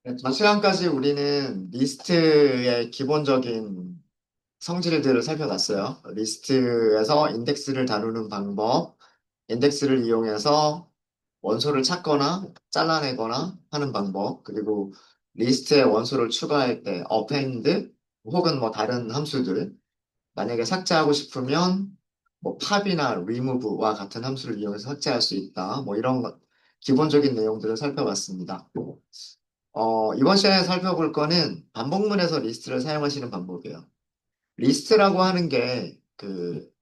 네, 전 시간까지 우리는 리스트의 기본적인 성질들을 살펴봤어요. 리스트에서 인덱스를 다루는 방법, 인덱스를 이용해서 원소를 찾거나 잘라내거나 하는 방법, 그리고 리스트에 원소를 추가할 때 append 혹은 뭐 다른 함수들, 만약에 삭제하고 싶으면 뭐 팝이나 remove와 같은 함수를 이용해서 삭제할 수 있다. 뭐 이런 기본적인 내용들을 살펴봤습니다. 이번 시간에 살펴볼 거는 반복문에서 리스트를 사용하시는 방법이에요. 리스트라고 하는 게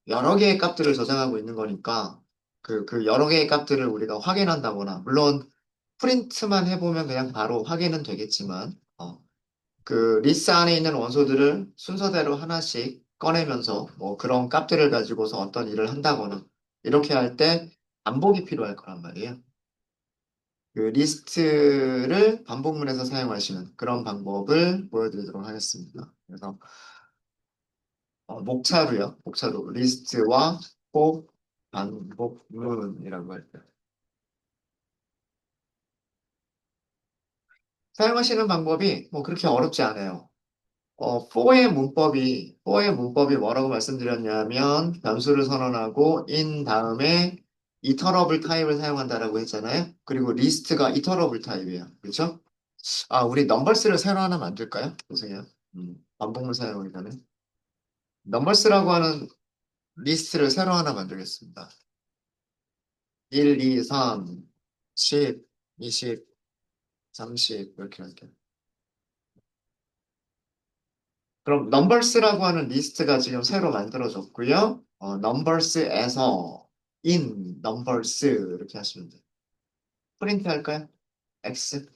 여러 개의 값들을 저장하고 있는 거니까 그 여러 개의 값들을 우리가 확인한다거나, 물론 프린트만 해보면 그냥 바로 확인은 되겠지만, 그 리스트 안에 있는 원소들을 순서대로 하나씩 꺼내면서 뭐 그런 값들을 가지고서 어떤 일을 한다거나, 이렇게 할 때 반복이 필요할 거란 말이에요. 그 리스트를 반복문에서 사용하시는 그런 방법을 보여드리도록 하겠습니다. 그래서 목차로요. 목차로 리스트와 꼭 반복문이라고 할 때. 사용하시는 방법이 뭐 그렇게 어렵지 않아요. for의 문법이 뭐라고 말씀드렸냐면 변수를 선언하고 in 다음에 이터러블 타입을 사용한다라고 했잖아요. 그리고 리스트가 이터러블 타입이에요. 그렇죠? 아, 우리 넘버스를 새로 하나 만들까요? 죄송해요. 반복문 사용이라는. 넘버스라고 하는 리스트를 새로 하나 만들겠습니다. 1, 2, 3, 10, 20, 30 이렇게 할게요. 그럼 넘버스라고 하는 리스트가 지금 새로 만들어졌고요. 넘버스에서 in 넘버스 이렇게 하시면 돼요. 프린트 할까요? X.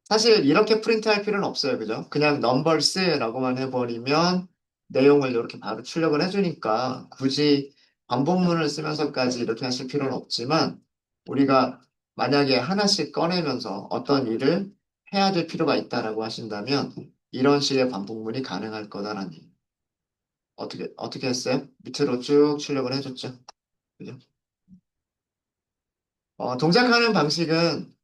사실 이렇게 프린트할 필요는 없어요. 그죠? 그냥 넘버스라고만 해버리면 내용을 이렇게 바로 출력을 해주니까 굳이 반복문을 쓰면서까지 이렇게 하실 필요는 없지만 우리가 만약에 하나씩 꺼내면서 어떤 일을 해야 될 필요가 있다라고 하신다면 이런 식의 반복문이 가능할 거다라는 얘기. 어떻게 했어요? 밑으로 쭉 출력을 해줬죠. 그죠? 동작하는 방식은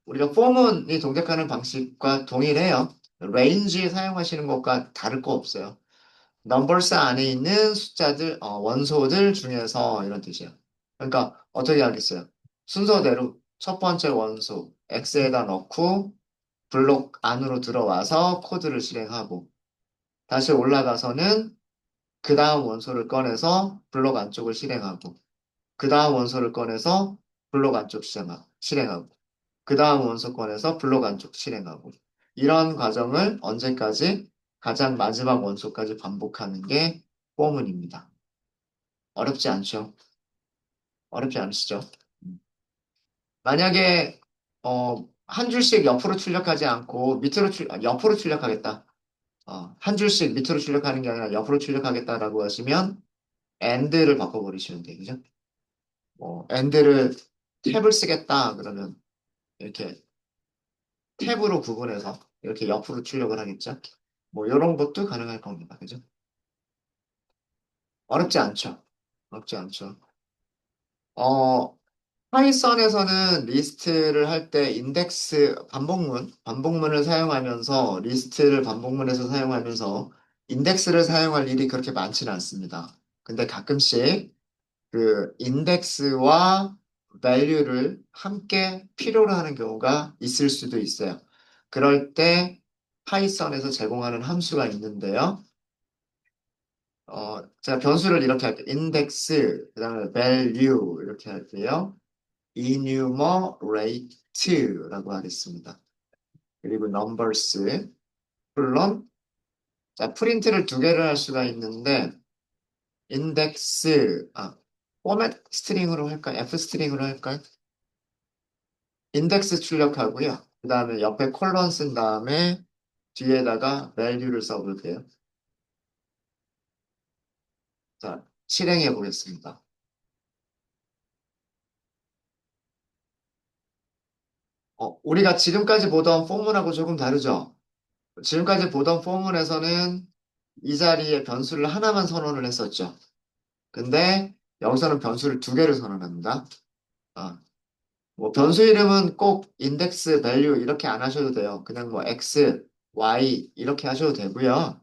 우리가 폼은이 동작하는 방식과 동일해요. 레인지 사용하시는 것과 다를 거 없어요. 넘버스 안에 있는 숫자들, 원소들 중에서 이런 뜻이에요. 그러니까 어떻게 하겠어요? 순서대로 첫 번째 원소 X에다 넣고 블록 안으로 들어와서 코드를 실행하고 다시 올라가서는 그 다음 원소를 꺼내서 블록 안쪽을 실행하고 그 다음 원소를 꺼내서 블록 안쪽 실행하고 그 다음 원소 꺼내서 블록 안쪽 실행하고 이런 과정을 언제까지 가장 마지막 원소까지 반복하는 게 포문입니다. 어렵지 않죠? 어렵지 않으시죠? 만약에 한 줄씩 옆으로 출력하지 않고 옆으로 출력하겠다. 한 줄씩 밑으로 출력하는 게 아니라 옆으로 출력하겠다라고 하시면 and를 바꿔버리시면 돼요. 그죠? and를 탭을 쓰겠다 그러면 이렇게 탭으로 구분해서 이렇게 옆으로 출력을 하겠죠. 뭐 이런 것도 가능할 겁니다. 그죠? 어렵지 않죠. 어렵지 않죠. 어, 파이썬에서는 리스트를 할 때 인덱스 반복문을 사용하면서 리스트를 반복문에서 사용하면서 인덱스를 사용할 일이 그렇게 많지는 않습니다. 근데 가끔씩 그 인덱스와 value를 함께 필요로 하는 경우가 있을 수도 있어요. 그럴 때 파이썬에서 제공하는 함수가 있는데요. 제가 변수를 이렇게 할게요. index, 그 다음에 value 이렇게 할게요. enumerate라고 하겠습니다. 그리고 numbers, 물론 자, 프린트를 두 개를 할 수가 있는데 index, 포맷 스트링으로 할까요? F 스트링으로 할까요? 인덱스 출력하고요. 그 다음에 옆에 콜론 쓴 다음에 뒤에다가 value를 써볼게요. 자, 실행해 보겠습니다. 우리가 지금까지 보던 포문하고 조금 다르죠? 지금까지 보던 포문에서는 이 자리에 변수를 하나만 선언을 했었죠. 근데 여기서는 변수를 두 개를 선언합니다. 어, 뭐 변수 이름은 꼭 인덱스 밸류 이렇게 안 하셔도 돼요. 그냥 뭐 x, y 이렇게 하셔도 되고요.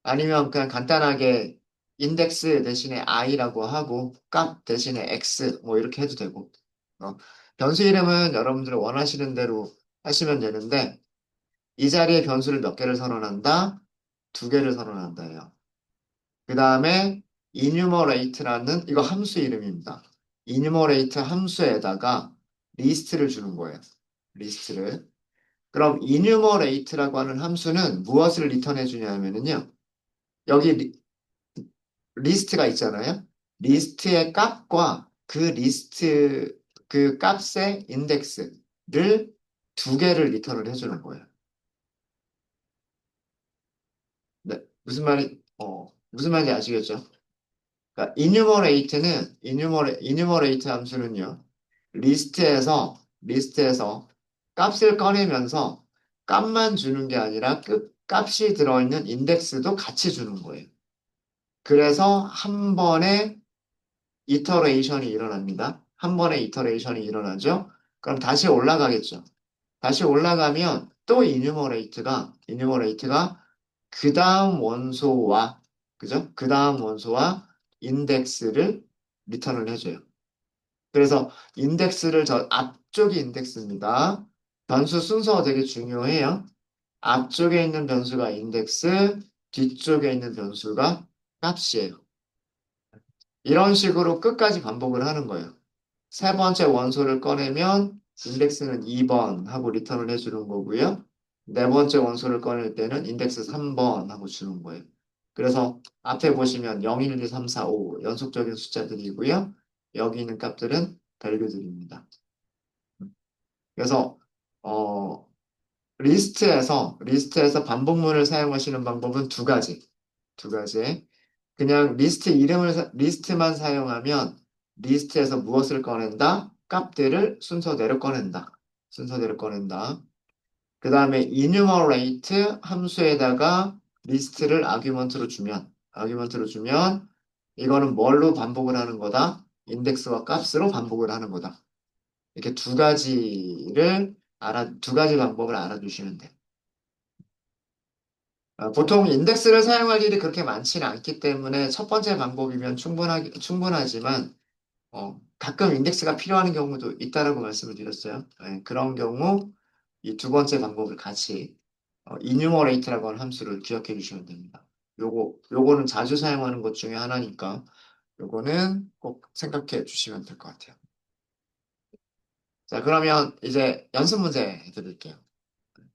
아니면 그냥 간단하게 인덱스 대신에 i라고 하고 값 대신에 x 뭐 이렇게 해도 되고. 어, 변수 이름은 여러분들이 원하시는 대로 하시면 되는데 이 자리에 변수를 몇 개를 선언한다? 두 개를 선언한다예요. 그 다음에 enumerate라는 이거 함수 이름입니다. enumerate 함수에다가 리스트를 주는 거예요. 리스트를. 그럼 enumerate라고 하는 함수는 무엇을 리턴해 주냐면요. 여기 리스트가 있잖아요. 리스트의 값과 그 리스트 그 값의 인덱스를 두 개를 리턴을 해주는 거예요. 네, 무슨 말인지 아시겠죠? 그러니까 enumerate 함수는요. 리스트에서 값을 꺼내면서 값만 주는 게 아니라 그 값이 들어있는 인덱스도 같이 주는 거예요. 그래서 한 번에 이터레이션이 일어납니다. 한 번에 이터레이션이 일어나죠. 그럼 다시 올라가겠죠. 다시 올라가면 또 이뉴머레이트가 그 다음 원소와 그죠? 그 다음 원소와 인덱스를 리턴을 해줘요. 그래서 인덱스를 저 앞쪽이 인덱스입니다. 변수 순서가 되게 중요해요. 앞쪽에 있는 변수가 인덱스, 뒤쪽에 있는 변수가 값이에요. 이런 식으로 끝까지 반복을 하는 거예요. 세 번째 원소를 꺼내면 인덱스는 2번 하고 리턴을 해주는 거고요. 네 번째 원소를 꺼낼 때는 인덱스 3번 하고 주는 거예요. 그래서 앞에 보시면 0, 1, 2, 3, 4, 5 연속적인 숫자들이고요. 여기 있는 값들은 밸류들입니다. 그래서 어, 리스트에서 반복문을 사용하시는 방법은 두 가지. 두 가지. 그냥 리스트만 사용하면 리스트에서 무엇을 꺼낸다? 값들을 순서대로 꺼낸다. 순서대로 꺼낸다. 그 다음에 enumerate 함수에다가 리스트를 아규먼트로 주면 이거는 뭘로 반복을 하는 거다? 인덱스와 값으로 반복을 하는 거다. 이렇게 두 가지 방법을 알아두시면 돼요. 보통 인덱스를 사용할 일이 그렇게 많지는 않기 때문에 첫 번째 방법이면 충분하지만 가끔 인덱스가 필요한 경우도 있다라고 말씀을 드렸어요. 그런 경우 이 두 번째 방법을 같이 enumerate라고 하는 함수를 기억해 주시면 됩니다. 요거는 자주 사용하는 것 중에 하나니까 요거는 꼭 생각해 주시면 될 것 같아요. 자, 그러면 이제 연습 문제 드릴게요.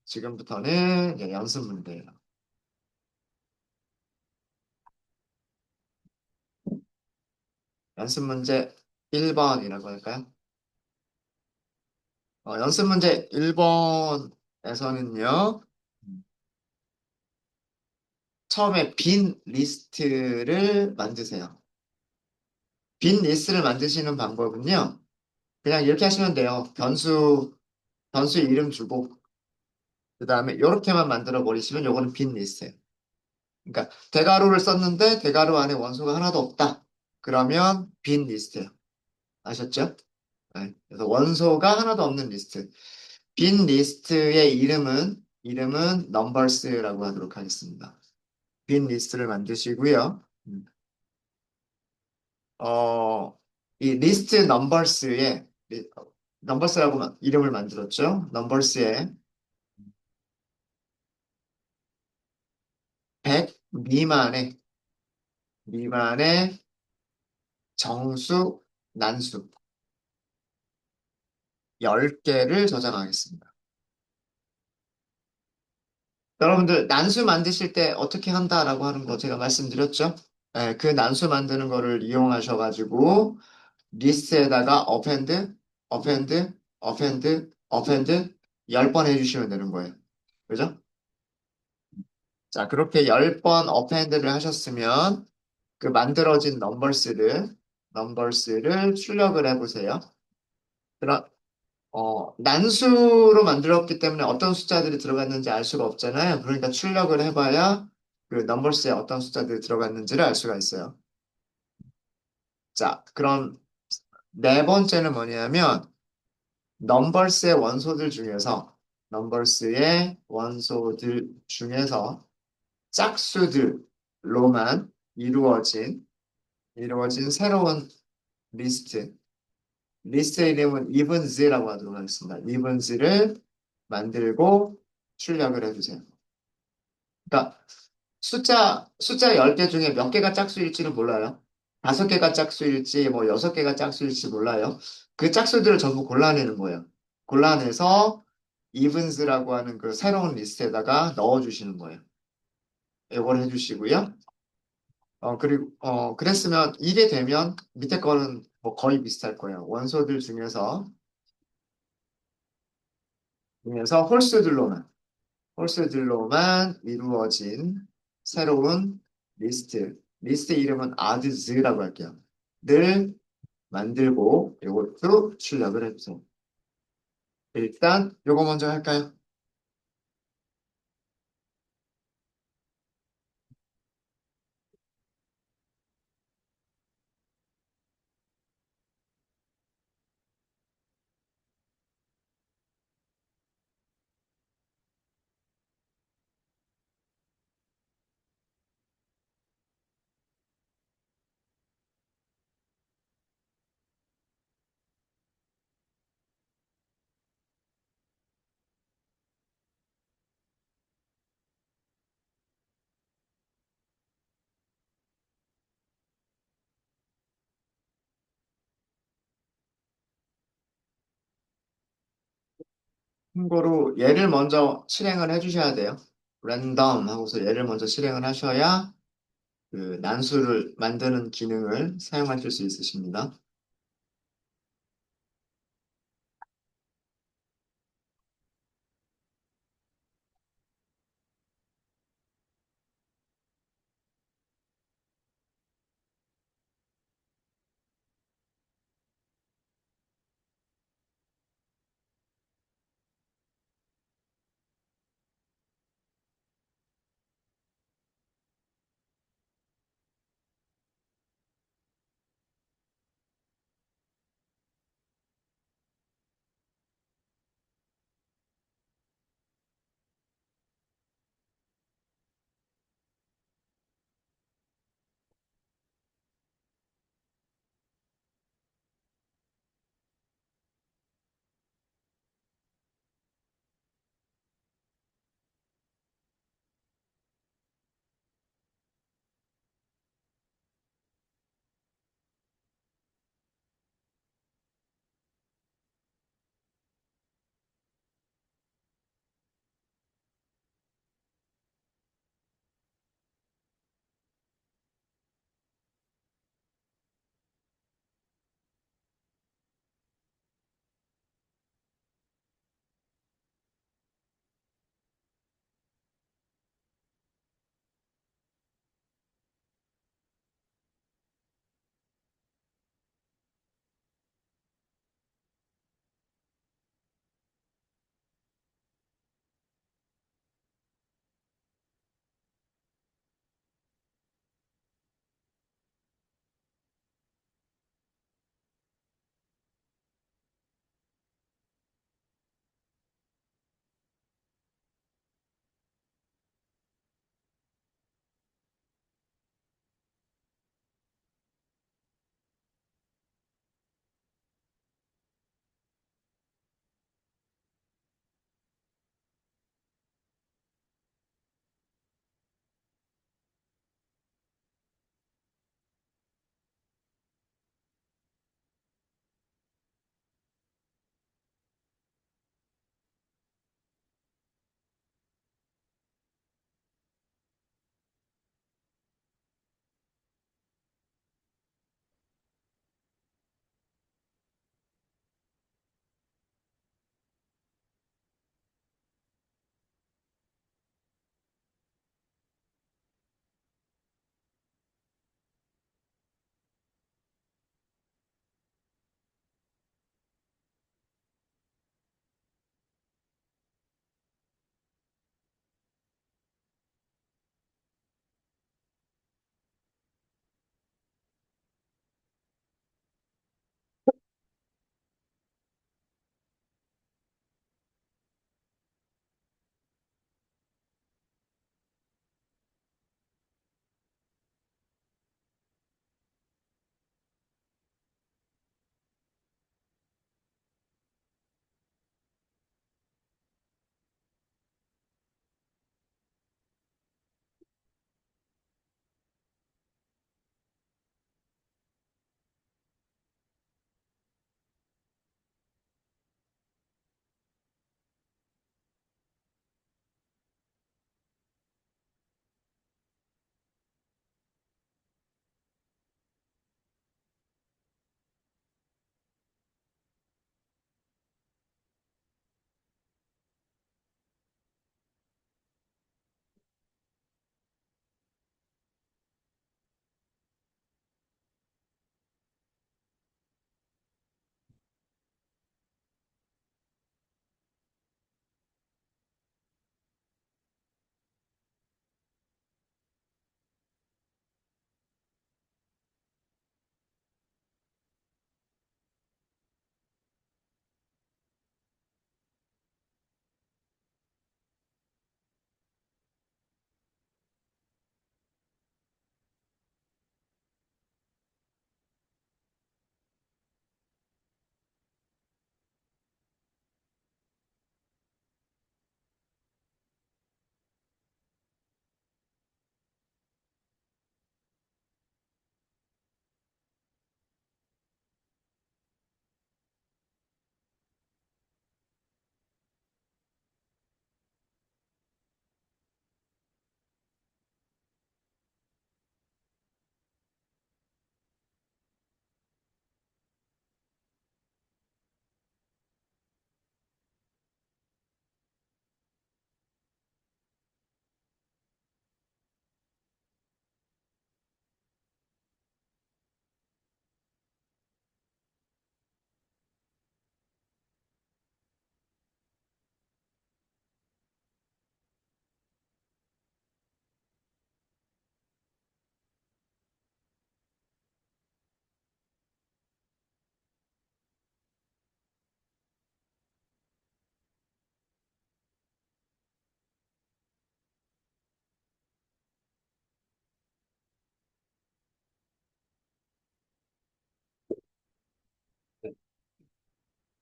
지금부터는 이제 연습 문제예요. 연습 문제 1번이라고 할까요? 연습 문제 1번에서는요, 처음에 빈 리스트를 만드세요. 빈 리스트를 만드시는 방법은요, 그냥 이렇게 하시면 돼요. 변수 이름 주고, 그 다음에 이렇게만 만들어 버리시면 요거는 빈 리스트예요. 그러니까 대괄호를 썼는데 대괄호 안에 원소가 하나도 없다. 그러면 빈 리스트예요. 아셨죠? 네. 그래서 원소가 하나도 없는 리스트. 빈 리스트의 이름은 넘버스라고 하도록 하겠습니다. 빈 리스트를 만드시고요. 이 리스트 넘버스라고 이름을 만들었죠. 넘버스에 100 미만의 정수, 난수 10개를 저장하겠습니다. 여러분들 난수 만드실 때 어떻게 한다라고 하는 거 제가 말씀드렸죠? 그 난수 만드는 거를 이용하셔가지고 리스트에다가 어펜드 10번 해주시면 되는 거예요. 그죠? 자, 그렇게 10번 어펜드를 하셨으면 그 만들어진 넘버스를 출력을 해보세요. 그럼, 난수로 만들었기 때문에 어떤 숫자들이 들어갔는지 알 수가 없잖아요. 그러니까 출력을 해봐야 그 넘버스에 어떤 숫자들이 들어갔는지를 알 수가 있어요. 자, 그럼 네 번째는 뭐냐면 넘버스의 원소들 중에서 넘버스의 원소들 중에서 짝수들로만 이루어진 새로운 리스트. 리스트의 이름은 이븐즈라고 하도록 하겠습니다. 이븐즈를 만들고 출력을 해주세요. 그러니까 숫자 10개 중에 몇 개가 짝수일지는 몰라요. 5개가 짝수일지, 뭐 6개가 짝수일지 몰라요. 그 짝수들을 전부 골라내는 거예요. 골라내서 이븐스라고 하는 그 새로운 리스트에다가 넣어주시는 거예요. 이걸 해주시고요. 그리고, 그랬으면 이게 되면 밑에 거는 뭐 거의 비슷할 거예요. 원소들 중에서 홀수들로만 이루어진 새로운 리스트 이름은 아드즈라고 할게요. 늘 만들고 이것도 출력을 해주세요. 일단 요거 먼저 할까요? 참고로 얘를 먼저 실행을 해주셔야 돼요. 랜덤 하고서 얘를 먼저 실행을 하셔야 그 난수를 만드는 기능을 사용하실 수 있으십니다.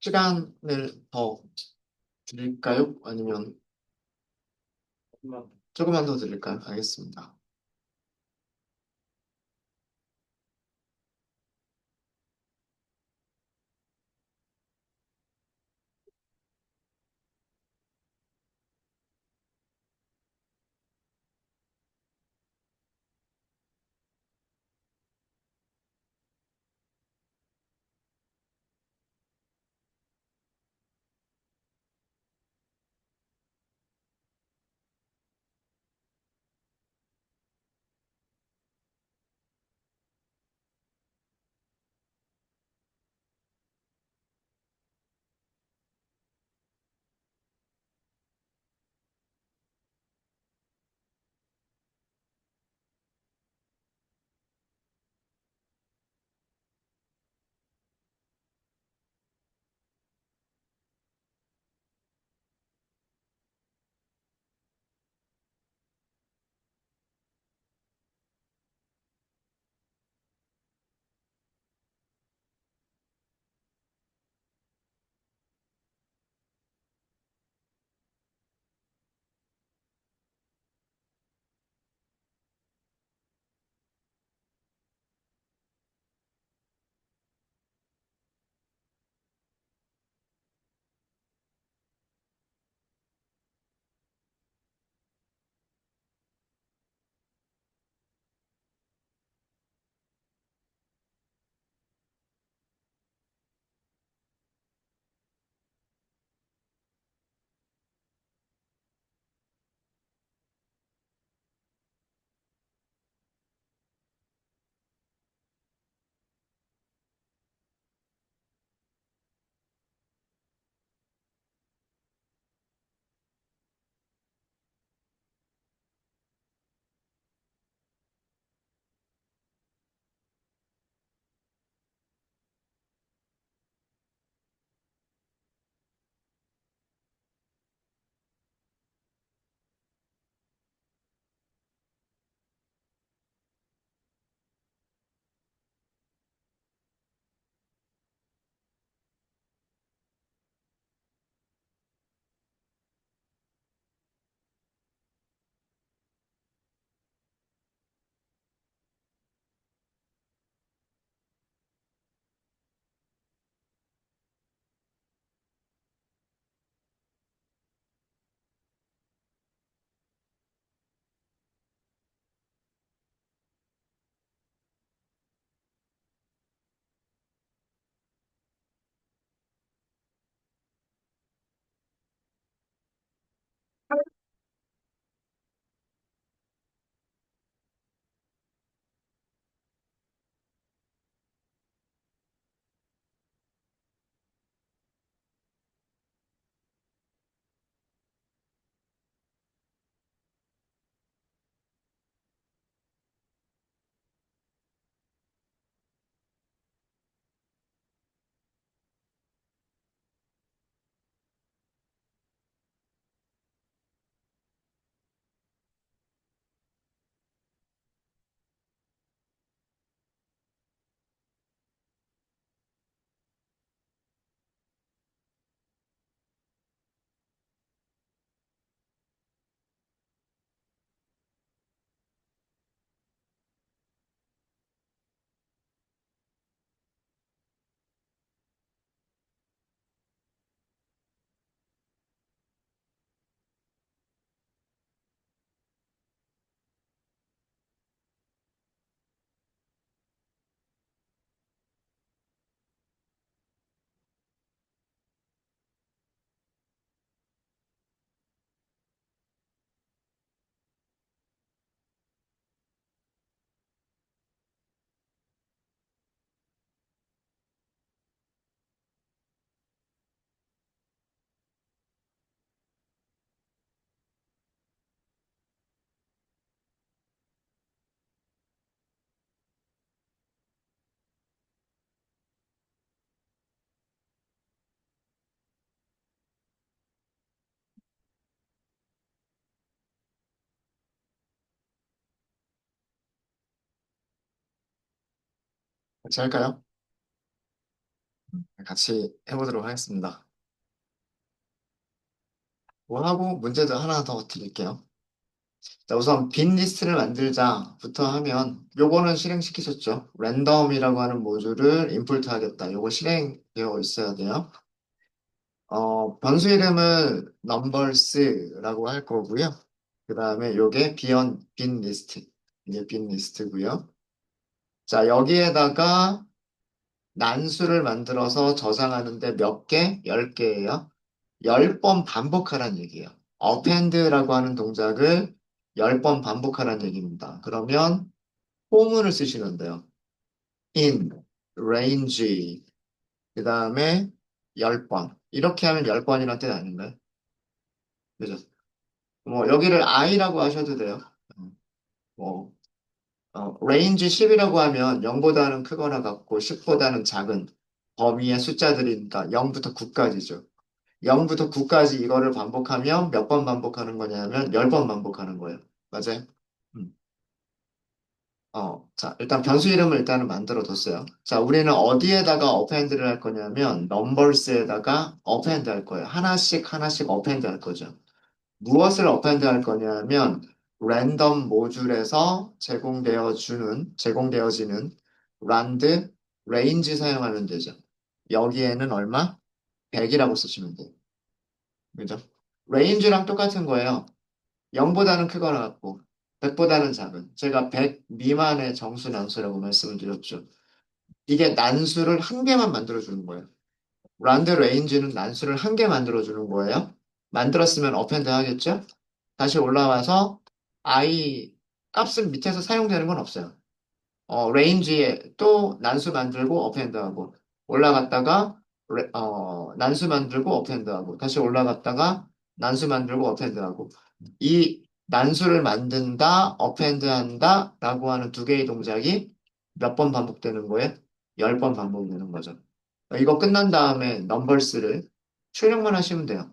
시간을 더 드릴까요? 아니면 조금만 더 드릴까요? 알겠습니다. 같이 할까요? 같이 해보도록 하겠습니다. 뭐 하고 문제도 하나 더 드릴게요. 자, 우선 빈 리스트를 만들자부터 하면 요거는 실행시키셨죠? 랜덤이라고 하는 모듈을 임포트 하겠다. 요거 실행되어 있어야 돼요. 변수 이름은 numbers라고 할 거고요. 그 다음에 요게 빈 리스트. 이게 빈 리스트고요. 자, 여기에다가 난수를 만들어서 저장하는데 몇 개? 10개예요. 10번 반복하라는 얘기예요. append라고 하는 동작을 10번 반복하라는 얘기입니다. 그러면 포문을 쓰시면 돼요. in, range, 그 다음에 10번. 이렇게 하면 10번이라는 뜻 아닌가요? 그죠? 뭐, 여기를 i라고 하셔도 돼요. 뭐, range 10이라고 하면 0보다는 크거나 같고 10보다는 작은 범위의 숫자들이니까 0부터 9까지죠. 0부터 9까지 이거를 반복하면 몇 번 반복하는 거냐면 10번 반복하는 거예요. 맞아요? 음. 자, 일단 변수 이름을 일단은 만들어 뒀어요. 자, 우리는 어디에다가 append를 할 거냐면 numbers에다가 append 할 거예요. 하나씩 하나씩 append 할 거죠. 무엇을 append 할 거냐면 랜덤 모듈에서 제공되어지는 rand range 사용하면 되죠. 여기에는 얼마? 100이라고 쓰시면 돼요. 그죠? range랑 똑같은 거예요. 0보다는 크거나 같고 100보다는 작은. 제가 100 미만의 정수 난수라고 말씀을 드렸죠. 이게 난수를 한 개만 만들어주는 거예요. 란드 레인지는 난수를 한 개 만들어주는 거예요. 만들었으면 어펜드 하겠죠? 다시 올라와서 i 값은 밑에서 사용되는 건 없어요. 레인지에 또 난수 만들고 어펜드하고 올라갔다가 난수 만들고 어펜드하고 다시 올라갔다가 난수 만들고 어펜드하고 이 난수를 만든다, 어펜드한다 라고 하는 두 개의 동작이 몇 번 반복되는 거예요? 10번 반복되는 거죠. 이거 끝난 다음에 넘버스를 출력만 하시면 돼요.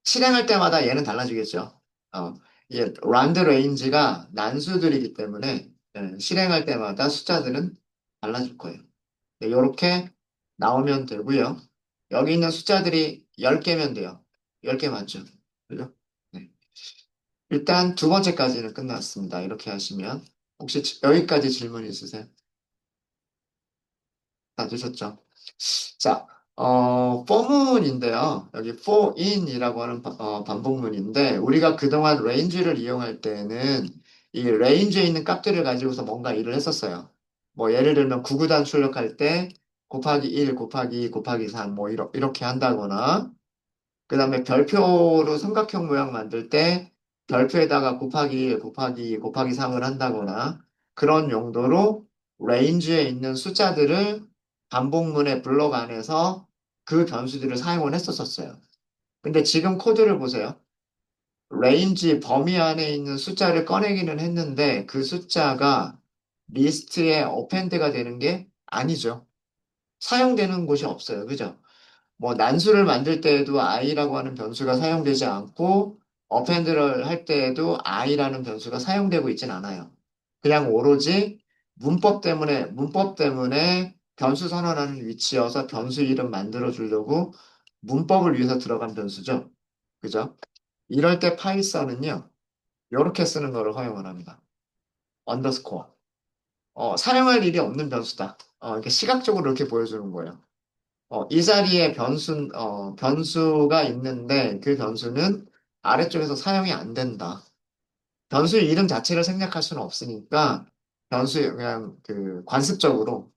실행할 때마다 얘는 달라지겠죠. 이 란드 레인지가 난수들이기 때문에 실행할 때마다 숫자들은 달라질 거예요. 이렇게 나오면 되고요. 여기 있는 숫자들이 10개면 돼요. 10개 맞죠? 그죠? 네. 일단 두 번째까지는 끝났습니다. 이렇게 하시면 혹시 여기까지 질문 있으세요? 다 되셨죠? 자, for문인데요. 여기 for in이라고 하는 반복문인데, 우리가 그동안 range를 이용할 때는 이 range에 있는 값들을 가지고서 뭔가 일을 했었어요. 뭐, 예를 들면 구구단 출력할 때 곱하기 1, 곱하기 2, 곱하기 3, 뭐, 이렇게 한다거나, 그 다음에 별표로 삼각형 모양 만들 때 별표에다가 곱하기 1, 곱하기 2, 곱하기 3을 한다거나 그런 용도로 레인지에 있는 숫자들을 반복문의 블록 안에서 그 변수들을 사용을 했었어요. 근데 지금 코드를 보세요. 레인지 범위 안에 있는 숫자를 꺼내기는 했는데 그 숫자가 리스트에 어펜드가 되는 게 아니죠. 사용되는 곳이 없어요. 그죠? 뭐 난수를 만들 때에도 i라고 하는 변수가 사용되지 않고 어펜드를 할 때에도 i라는 변수가 사용되고 있진 않아요. 그냥 오로지 문법 때문에 변수 선언하는 위치여서 변수 이름 만들어 주려고 문법을 위해서 들어간 변수죠. 그죠? 이럴 때 파이썬은요. 이렇게 쓰는 거를 허용을 합니다. 언더스코어. 사용할 일이 없는 변수다. 이렇게 시각적으로 이렇게 보여주는 거예요. 이 자리에 변수가 있는데 그 변수는 아래쪽에서 사용이 안 된다. 변수의 이름 자체를 생략할 수는 없으니까 그냥 그 관습적으로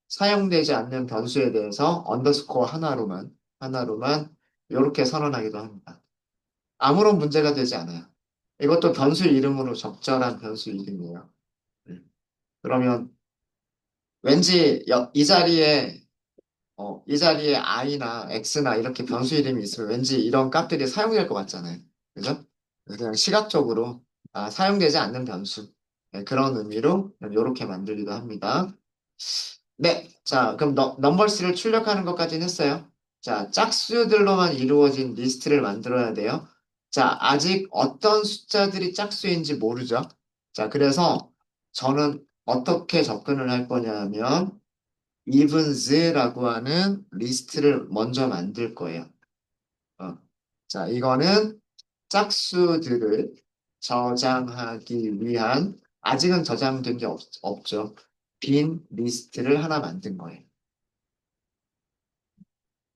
사용되지 않는 변수에 대해서 언더스코어 하나로만 이렇게 선언하기도 합니다. 아무런 문제가 되지 않아요. 이것도 변수 이름으로 적절한 변수 이름이에요. 그러면 왠지 이 자리에 i나 x나 이렇게 변수 이름이 있으면 왠지 이런 값들이 사용될 것 같잖아요. 그죠? 그냥 시각적으로 사용되지 않는 변수. 네, 그런 의미로 이렇게 만들기도 합니다. 네, 자, 그럼 넘버스를 출력하는 것까지는 했어요. 자, 짝수들로만 이루어진 리스트를 만들어야 돼요. 자, 아직 어떤 숫자들이 짝수인지 모르죠. 자, 그래서 저는 어떻게 접근을 할 거냐면 evens라고 하는 리스트를 먼저 만들 거예요. 어. 자, 이거는 짝수들을 저장하기 위한, 아직은 저장된 게 없죠. 빈 리스트를 하나 만든 거예요.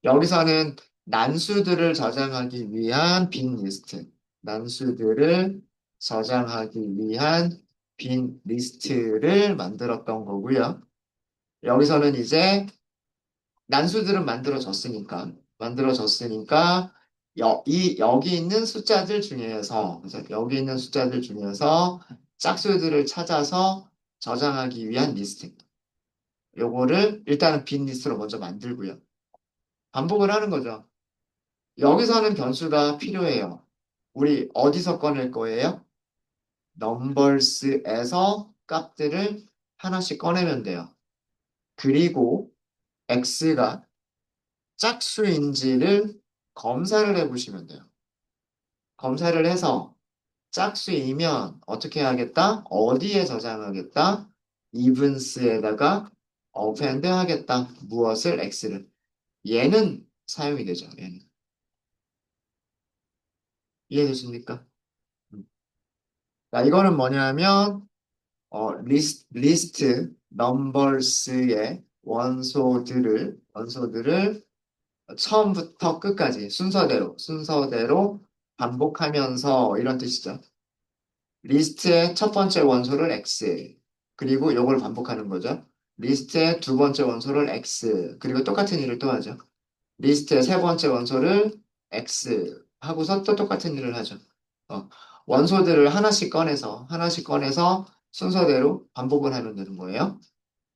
여기서는 난수들을 저장하기 위한 빈 리스트, 난수들을 저장하기 위한 빈 리스트를 만들었던 거고요. 여기서는 이제 난수들은 만들어졌으니까 여기 있는 숫자들 중에서 그래서 여기 있는 숫자들 중에서 짝수들을 찾아서 저장하기 위한 리스트. 요거를 일단은 빈 리스트로 먼저 만들고요. 반복을 하는 거죠. 여기서는 변수가 필요해요. 우리 어디서 꺼낼 거예요? 넘버스에서 값들을 하나씩 꺼내면 돼요. 그리고 x가 짝수인지를 검사를 해보시면 돼요. 검사를 해서 짝수이면 어떻게 하겠다? 어디에 저장하겠다? even스에다가 append 하겠다. 무엇을? x를. 얘는 사용이 되죠. 얘는. 이해되십니까? 자, 이거는 뭐냐면 리스트 넘버스의 원소들을 처음부터 끝까지 순서대로 반복하면서 이런 뜻이죠. 리스트의 첫 번째 원소를 x, 그리고 요걸 반복하는 거죠. 리스트의 두 번째 원소를 x, 그리고 똑같은 일을 또 하죠. 리스트의 세 번째 원소를 x 하고서 또 똑같은 일을 하죠. 어, 원소들을 하나씩 꺼내서 순서대로 반복을 하면 되는 거예요.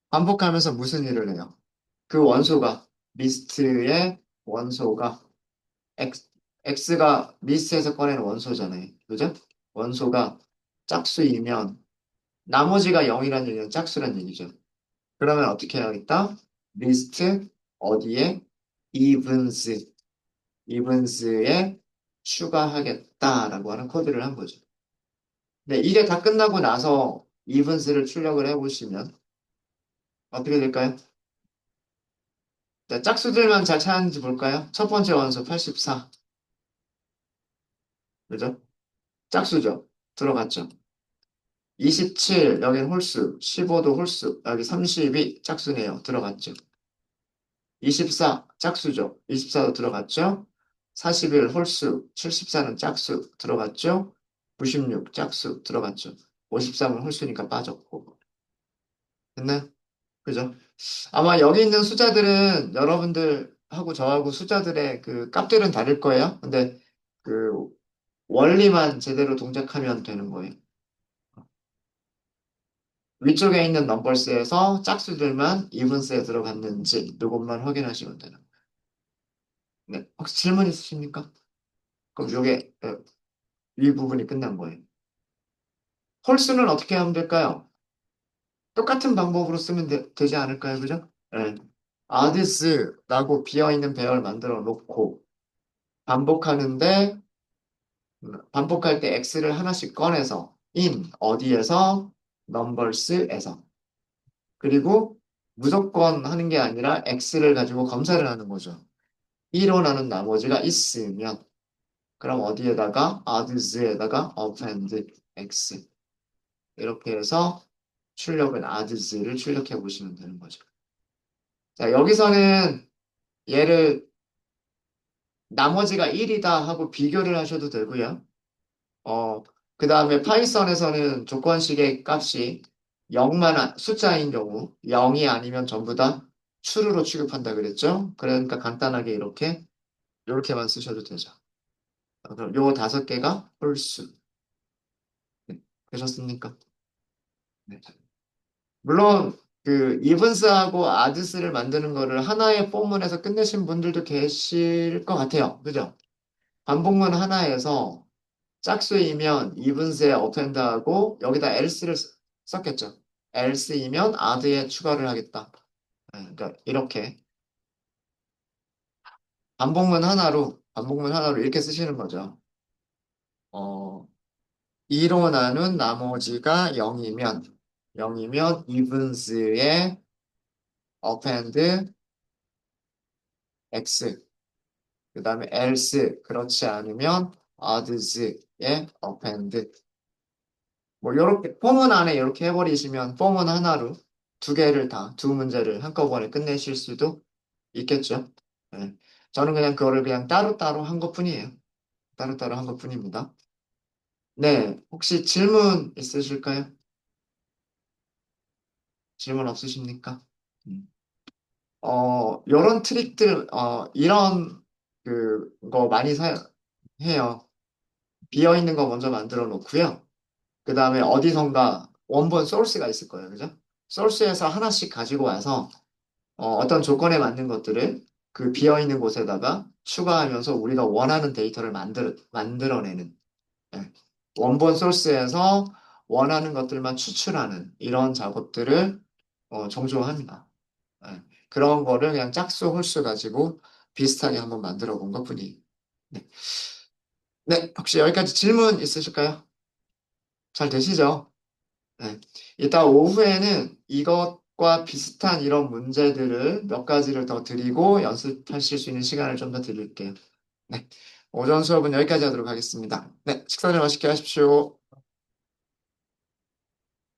반복하면서 무슨 일을 해요? 그 원소가, 리스트의 원소가 X, X가 리스트에서 꺼내는 원소잖아요. 그죠? 원소가 짝수이면 나머지가 0이라는 얘기는 짝수란 얘기죠. 그러면 어떻게 해야겠다? 리스트 어디에? evens, evens에 추가하겠다라고 하는 코드를 한 거죠. 네, 이게 다 끝나고 나서 evens를 출력을 해보시면 어떻게 될까요? 자, 짝수들만 잘 찾았는지 볼까요? 첫 번째 원소 84. 그죠? 짝수죠. 들어갔죠. 27, 여긴 홀수. 15도 홀수. 여기 32, 짝수네요. 들어갔죠. 24, 짝수죠. 24도 들어갔죠. 41, 홀수. 74는 짝수. 들어갔죠. 96, 짝수. 들어갔죠. 53은 홀수니까 빠졌고. 됐나요? 그죠? 아마 여기 있는 숫자들은 여러분들하고 저하고 숫자들의 그 값들은 다를 거예요. 근데 그 원리만 제대로 동작하면 되는 거예요. 위쪽에 있는 넘버스에서 짝수들만 이분스에 들어갔는지 이것만 확인하시면 되는 거예요. 네. 혹시 질문 있으십니까? 그럼 요게 이 부분이 끝난 거예요. 홀수는 어떻게 하면 될까요? 똑같은 방법으로 쓰면 되지 않을까요? 그죠? 네. 아디스라고 비어있는 배열 만들어 놓고 반복하는데 반복할 때 x를 하나씩 꺼내서 in 어디에서 넘버스에서 그리고 무조건 하는 게 아니라 x를 가지고 검사를 하는 거죠. 이론하는 나머지가 있으면 그럼 어디에다가 adds에다가 append x 이렇게 해서 출력은 adds를 출력해 보시면 되는 거죠. 자, 여기서는 얘를 나머지가 1이다 하고 비교를 하셔도 되고요. 어, 그 다음에 파이썬에서는 조건식의 값이 0만 숫자인 경우 0이 아니면 전부 다 true로 취급한다 그랬죠? 그러니까 간단하게 이렇게만 쓰셔도 되죠. 그럼 요 다섯 개가 홀수. 네, 되셨습니까? 네. 물론 그 이븐스하고 아드스를 만드는 거를 하나의 포문에서 끝내신 분들도 계실 것 같아요. 그죠? 반복문 하나에서 짝수이면 이븐스에 어펜드하고 여기다 else를 썼겠죠. else이면 add에 추가를 하겠다. 네, 그러니까 이렇게 반복문 하나로 이렇게 쓰시는 거죠. 어, 2로 나눈 나머지가 0이면 이분스에 append x. 그 다음에 else. 그렇지 않으면 odds에 append. 뭐, 요렇게, 폼은 안에 이렇게 해버리시면 폼은 하나로 두 개를 다, 두 문제를 한꺼번에 끝내실 수도 있겠죠. 네. 저는 그냥 그거를 그냥 따로따로 한 것뿐이에요. 따로따로 한 것뿐입니다. 네. 혹시 질문 있으실까요? 질문 없으십니까? 음. 요런 트릭들, 이런, 거 많이 해요. 비어있는 거 먼저 만들어 놓고요. 그 다음에 어디선가 원본 소스가 있을 거예요. 그죠? 소스에서 하나씩 가지고 와서, 어떤 조건에 맞는 것들을 그 비어있는 곳에다가 추가하면서 우리가 원하는 데이터를 만들어내는, 예. 원본 소스에서 원하는 것들만 추출하는 이런 작업들을 종종 합니다. 예. 그런 거를 그냥 짝수 홀수 가지고 비슷하게 한번 만들어 본 것뿐이에요. 네. 네, 혹시 여기까지 질문 있으실까요? 잘 되시죠? 네. 이따 오후에는 이것과 비슷한 이런 문제들을 몇 가지를 더 드리고 연습하실 수 있는 시간을 좀 더 드릴게요. 네. 오전 수업은 여기까지 하도록 하겠습니다. 네, 식사 좀 맛있게 하십시오.